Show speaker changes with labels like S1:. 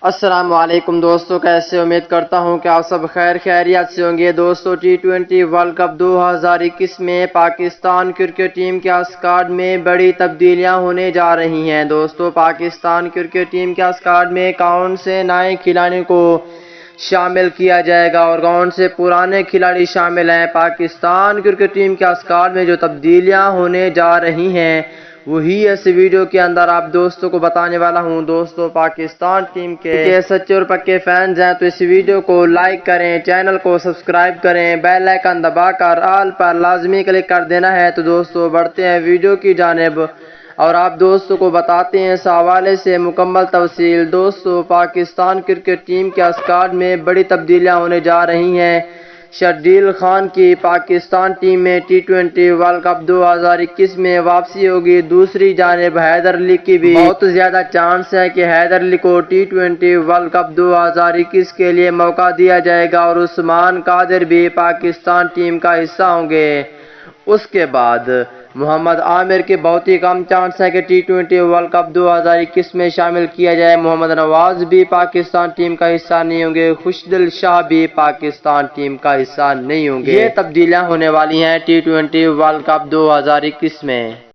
S1: السلام علیکم دوستو، کیسے؟ امید کرتا ہوں کہ آپ سب خیریت سے ہوں گے۔ دوستو T20 ورلڈ کپ 2021 میں پاکستان کرکٹ ٹیم کے اسکواڈ میں بڑی تبدیلیاں ہونے جا رہی ہیں۔ دوستو پاکستان کرکٹ ٹیم کے اسکواڈ میں کون سے نئے کھلاڑیوں کو شامل کیا جائے گا اور کون سے پرانے کھلاڑی شامل ہیں؟ پاکستان کرکٹ ٹیم کے اسکواڈ میں جو تبدیلیاں ہونے جا رہی ہیں وہی اس ویڈیو کے اندر آپ دوستوں کو بتانے والا ہوں۔ دوستو پاکستان ٹیم کے سچے اور پکے فینز ہیں تو اس ویڈیو کو لائک کریں، چینل کو سبسکرائب کریں، بیل آئیکن دبا کر آل پر لازمی کلک کر دینا ہے۔ تو دوستو بڑھتے ہیں ویڈیو کی جانب اور آپ دوستوں کو بتاتے ہیں اس حوالے سے مکمل تفصیل۔ دوستو پاکستان کرکٹ ٹیم کے اسکواڈ میں بڑی تبدیلیاں ہونے جا رہی ہیں۔ شرجیل خان کی پاکستان ٹیم میں T20 ورلڈ کپ 2021 میں واپسی ہوگی۔ دوسری جانب حیدر علی کی بھی بہت زیادہ چانس ہے کہ حیدر علی کو T20 ورلڈ کپ 2021 کے لیے موقع دیا جائے گا اور عثمان قادر بھی پاکستان ٹیم کا حصہ ہوں گے۔ اس کے بعد محمد عامر کے بہت ہی کم چانس ہے کہ T20 ورلڈ کپ 2021 میں شامل کیا جائے۔ محمد نواز بھی پاکستان ٹیم کا حصہ نہیں ہوں گے۔ خوشدل شاہ بھی پاکستان ٹیم کا حصہ نہیں ہوں گے۔ یہ تبدیلیاں ہونے والی ہیں T20 ورلڈ کپ 2021 میں۔